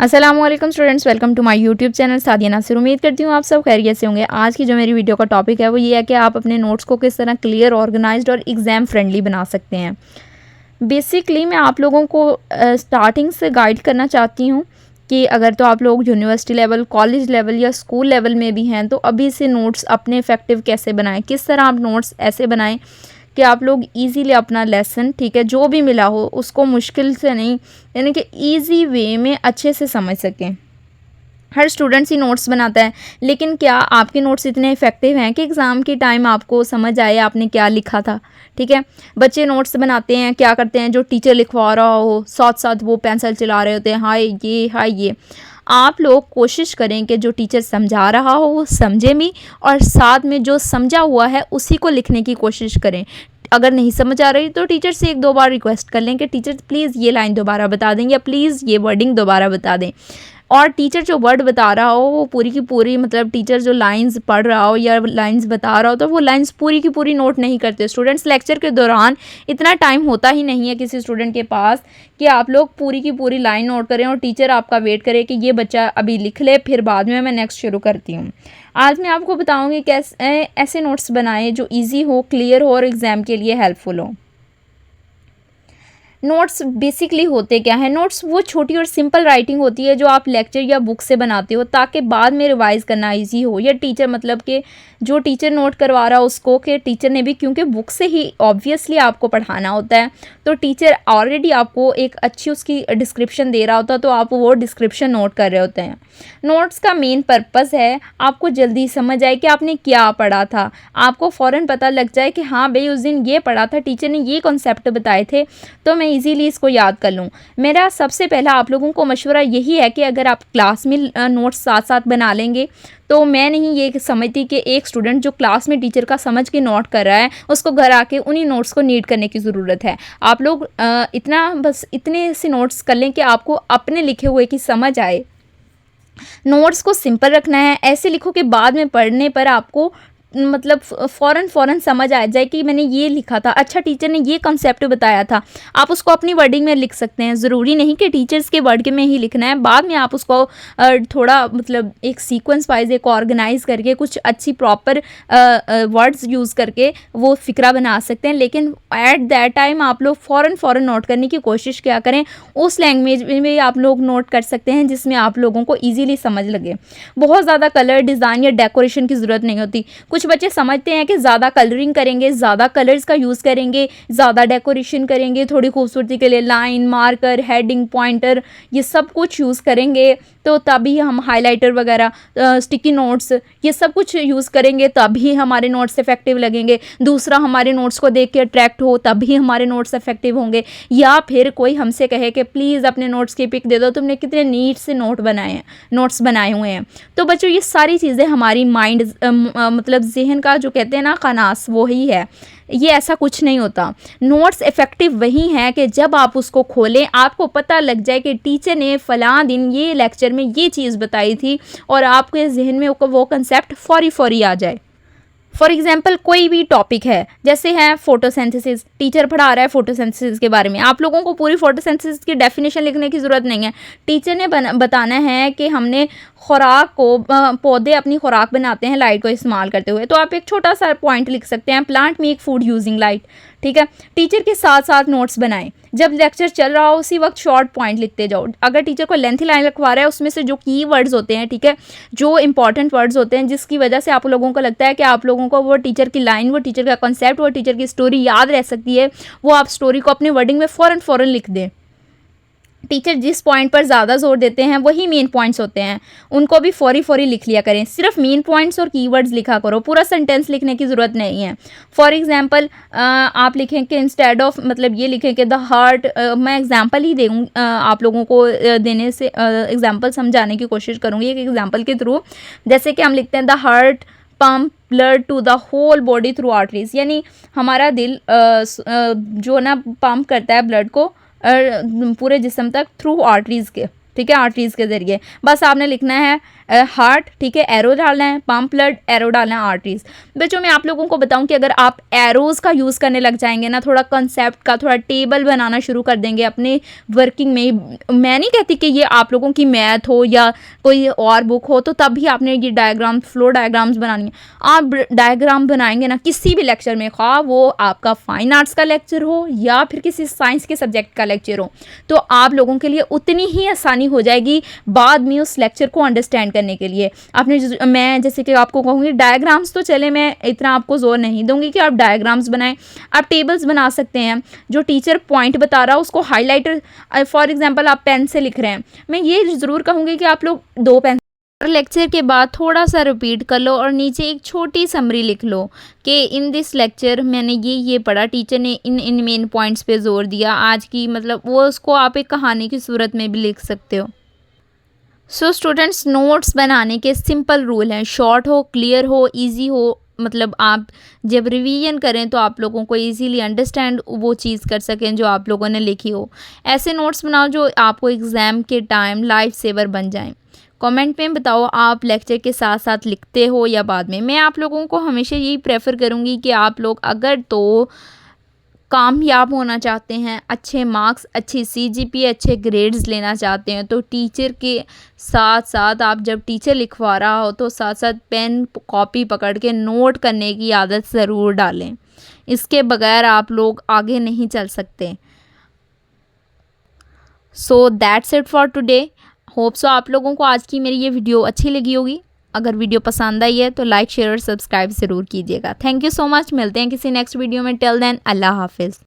अस्सलामुअलैकुम students, welcome to my YouTube channel Sadia Nasir. उम्मीद करती हूँ आप सब खैरियत से होंगे। आज की जो मेरी वीडियो का टॉपिक है वो ये है कि आप अपने नोट्स को किस तरह क्लियर, ऑर्गेनाइज्ड और एग्ज़ाम फ्रेंडली बना सकते हैं। बेसिकली मैं आप लोगों को स्टार्टिंग से गाइड करना चाहती हूँ कि अगर तो आप लोग यूनिवर्सिटी लेवल, कॉलेज लेवल या स्कूल लेवल में भी हैं तो अभी से नोट्स अपने इफ़ेक्टिव कैसे बनाएं, किस तरह आप नोट्स ऐसे बनाएं कि आप लोग इजीली अपना लेसन, ठीक है, जो भी मिला हो उसको मुश्किल से नहीं, यानी कि इजी वे में अच्छे से समझ सकें। हर स्टूडेंट्स ही नोट्स बनाता है, लेकिन क्या आपके नोट्स इतने इफ़ेक्टिव हैं कि एग्ज़ाम के टाइम आपको समझ आए आपने क्या लिखा था। ठीक है, बच्चे नोट्स बनाते हैं, क्या करते हैं, जो टीचर लिखवा रहा हो साथ साथ वो पेंसिल चला रहे होते हैं, हाय ये। आप लोग कोशिश करें कि जो टीचर समझा रहा हो वो समझे भी, और साथ में जो समझा हुआ है उसी को लिखने की कोशिश करें। अगर नहीं समझ आ रही तो टीचर से एक दो बार रिक्वेस्ट कर लें कि टीचर प्लीज़ ये लाइन दोबारा बता दें या प्लीज़ ये वर्डिंग दोबारा बता दें। और टीचर जो वर्ड बता रहा हो वो पूरी की पूरी, मतलब टीचर जो लाइंस पढ़ रहा हो या लाइंस बता रहा हो तो वो लाइंस पूरी की पूरी नोट नहीं करते स्टूडेंट्स। लेक्चर के दौरान इतना टाइम होता ही नहीं है किसी स्टूडेंट के पास कि आप लोग पूरी की पूरी लाइन नोट करें और टीचर आपका वेट करे कि ये बच्चा अभी लिख ले, फिर बाद में मैं नेक्स्ट शुरू करती हूँ। आज मैं आपको बताऊँगी कैसे ऐसे नोट्स बनाएं जो ईजी हो, क्लियर हो और एग्ज़ाम के लिए हेल्पफुल हो। नोट्स बेसिकली होते क्या है? नोट्स वो छोटी और सिंपल राइटिंग होती है जो आप लेक्चर या बुक से बनाते हो ताकि बाद में रिवाइज करना इजी हो, या टीचर, मतलब कि जो टीचर नोट करवा रहा है उसको, कि टीचर ने भी, क्योंकि बुक से ही ऑब्वियसली आपको पढ़ाना होता है तो टीचर ऑलरेडी आपको एक अच्छी उसकी डिस्क्रिप्शन दे रहा होता है तो आप वो डिस्क्रिप्शन नोट कर रहे होते हैं। नोट्स का मेन पर्पस है आपको जल्दी समझ आए कि आपने क्या पढ़ा था, आपको फ़ौरन पता लग जाए कि हाँ भाई उस दिन ये पढ़ा था, टीचर ने ये कॉन्सेप्ट बताए थे तो मैं इजीली इसको याद कर लूँ। मेरा सबसे पहला आप लोगों को मशवरा यही है कि अगर आप क्लास में नोट्स साथ साथ बना लेंगे तो मैं नहीं ये समझती कि एक स्टूडेंट जो क्लास में टीचर का समझ के नोट कर रहा है उसको घर आके उन्हीं नोट्स को नीड करने की ज़रूरत है। आप लोग बस इतने से नोट्स कर लें कि आपको अपने लिखे हुए की समझ आए। नोट्स को सिंपल रखना है, ऐसे लिखो कि बाद में पढ़ने पर आपको मतलब फ़ौरन समझ आ जाए कि मैंने ये लिखा था, अच्छा टीचर ने ये कॉन्सेप्ट बताया था। आप उसको अपनी वर्डिंग में लिख सकते हैं, ज़रूरी नहीं कि टीचर्स के वर्ड के में ही लिखना है। बाद में आप उसको थोड़ा, मतलब एक सीक्वेंस वाइज, एक ऑर्गेनाइज करके कुछ अच्छी प्रॉपर वर्ड्स यूज़ करके वो फ़िक्रा बना सकते हैं। लेकिन एट दैट टाइम आप लोग फ़ौरन नोट करने की कोशिश क्या करें, उस लैंग्वेज में आप लोग नोट कर सकते हैं जिसमें आप लोगों को ईज़िली समझ लगे। बहुत ज़्यादा कलर, डिज़ाइन या डेकोरेशन की ज़रूरत नहीं होती। कुछ बच्चे समझते हैं कि ज़्यादा कलरिंग करेंगे, ज़्यादा कलर्स का यूज़ करेंगे, ज़्यादा डेकोरेशन करेंगे, थोड़ी खूबसूरती के लिए लाइन, मार्कर, हेडिंग, पॉइंटर, ये सब कुछ यूज़ करेंगे तो तभी हम हाइलाइटर वगैरह, स्टिकी नोट्स, ये सब कुछ यूज़ करेंगे तभी हमारे नोट्स इफेक्टिव लगेंगे। दूसरा हमारे नोट्स को देख के अट्रैक्ट हो तभी हमारे नोट्स इफेक्टिव होंगे। या फिर कोई हमसे कहे कि प्लीज़ अपने नोट्स की पिक दे दो, तुमने कितने नीट से नोट्स बनाए हुए हैं। तो बच्चों ये सारी चीज़ें हमारी माइंड, मतलब जहन का जो कहते हैं ना खनास, वो ही है। ये ऐसा कुछ नहीं होता। नोट्स इफ़ेक्टिव वही है कि जब आप उसको खोलें आपको पता लग जाए कि टीचर ने फ़लाँ दिन ये लेक्चर में ये चीज़ बताई थी और आपके जहन में वो कंसेप्ट फौरी आ जाए। फॉर एग्जाम्पल कोई भी टॉपिक है, जैसे है फोटोसिंथेसिस, टीचर पढ़ा रहा है फोटोसिंथेसिस के बारे में, आप लोगों को पूरी फोटोसिंथेसिस की डेफिनेशन लिखने की ज़रूरत नहीं है। टीचर ने बताना है कि हमने खुराक को, पौधे अपनी खुराक बनाते हैं लाइट को इस्तेमाल करते हुए, तो आप एक छोटा सा पॉइंट लिख सकते हैं, plant make food using light. ठीक है, टीचर के साथ साथ नोट्स बनाएं। जब लेक्चर चल रहा हो उसी वक्त शॉर्ट पॉइंट लिखते जाओ। अगर टीचर को लेंथी लाइन लिखवा रहा है उसमें से जो की वर्ड्स होते हैं, ठीक है, जो इंपॉर्टेंट वर्ड्स होते हैं जिसकी वजह से आप लोगों को लगता है कि आप लोगों को वो टीचर की लाइन, वो टीचर का कॉन्सेप्ट, वो टीचर की स्टोरी याद रह सकती है, वो आप स्टोरी को अपनी वर्डिंग में फ़ौरन लिख दें। टीचर जिस पॉइंट पर ज़्यादा जोर देते हैं वही मेन पॉइंट्स होते हैं, उनको भी फौरी लिख लिया करें। सिर्फ मेन पॉइंट्स और कीवर्ड्स लिखा करो, पूरा सेंटेंस लिखने की ज़रूरत नहीं है। फॉर एग्जांपल आप लिखें कि इंस्टेड ऑफ, मतलब ये लिखें कि द हार्ट, मैं एग्जांपल ही दूँ आप लोगों को, देने से एग्जांपल समझाने की कोशिश करूँगी एक एग्जांपल के थ्रू। जैसे कि हम लिखते हैं the heart pump blood to the whole body through arteries, यानी हमारा दिल जो ना पंप करता है ब्लड को पूरे जिस्म तक थ्रू आर्टरीज़ के। ठीक है, आर्टरीज के ज़रिए। बस आपने लिखना है हार्ट, ठीक है, एरो डालना है, पम्प ब्लड, एरो डालना है, आर्टरीज। बच्चों मैं आप लोगों को बताऊं कि अगर आप एरोज़ का यूज़ करने लग जाएंगे ना, थोड़ा कंसेप्ट का, थोड़ा टेबल बनाना शुरू कर देंगे अपने वर्किंग में, मैं नहीं कहती कि ये आप लोगों की मैथ हो या कोई और बुक हो तो तब भी आपने ये डायग्राम, फ्लो डायग्राम्स बनानी है। आप डायग्राम बनाएंगे ना किसी भी लेक्चर में, ख्वाह वो आपका फाइन आर्ट्स का लेक्चर हो या फिर किसी साइंस के सब्जेक्ट का लेक्चर हो, तो आप लोगों के लिए उतनी ही आसानी हो जाएगी बाद में उस लेक्चर को अंडरस्टैंड करने के लिए। आपने मैं जैसे कि आपको कहूँगी डायग्राम्स तो चले, मैं इतना आपको जोर नहीं दूंगी कि आप डायग्राम्स बनाएं, आप टेबल्स बना सकते हैं। जो टीचर पॉइंट बता रहा है उसको हाईलाइटर, फॉर एग्जांपल आप पेन से लिख रहे हैं, मैं ये ज़रूर कहूँगी कि आप लोग 2 पेन लेक्चर के बाद थोड़ा सा रिपीट कर लो और नीचे एक छोटी समरी लिख लो कि इन दिस लेक्चर मैंने ये पढ़ा, टीचर ने इन मेन पॉइंट्स पे जोर दिया आज की, मतलब वो उसको आप एक कहानी की सूरत में भी लिख सकते हो। सो स्टूडेंट्स, नोट्स बनाने के सिंपल रूल हैं, शॉर्ट हो, क्लियर हो, इजी हो, मतलब आप जब रिवीजन करें तो आप लोगों को इजीली अंडरस्टैंड वो चीज़ कर सकें जो आप लोगों ने लिखी हो। ऐसे नोट्स बनाओ जो आपको एग्ज़ाम के टाइम लाइफ सेवर बन जाएं। कमेंट में बताओ आप लेक्चर के साथ साथ लिखते हो या बाद में। मैं आप लोगों को हमेशा यही प्रेफर करूँगी कि आप लोग अगर तो कामयाब होना चाहते हैं, अच्छे मार्क्स, अच्छी CGPA, अच्छे ग्रेड्स लेना चाहते हैं, तो टीचर के साथ साथ आप जब टीचर लिखवा रहा हो तो साथ साथ पेन कॉपी पकड़ के नोट करने की आदत ज़रूर डालें। इसके बगैर आप लोग आगे नहीं चल सकते। So that's it for today. Hope so आप लोगों को आज की मेरी ये वीडियो अच्छी लगी होगी। अगर वीडियो पसंद आई है तो लाइक, शेयर और सब्सक्राइब ज़रूर कीजिएगा। Thank you so much. मिलते हैं किसी नेक्स्ट वीडियो में। टिल देन, अल्लाह हाफिज़।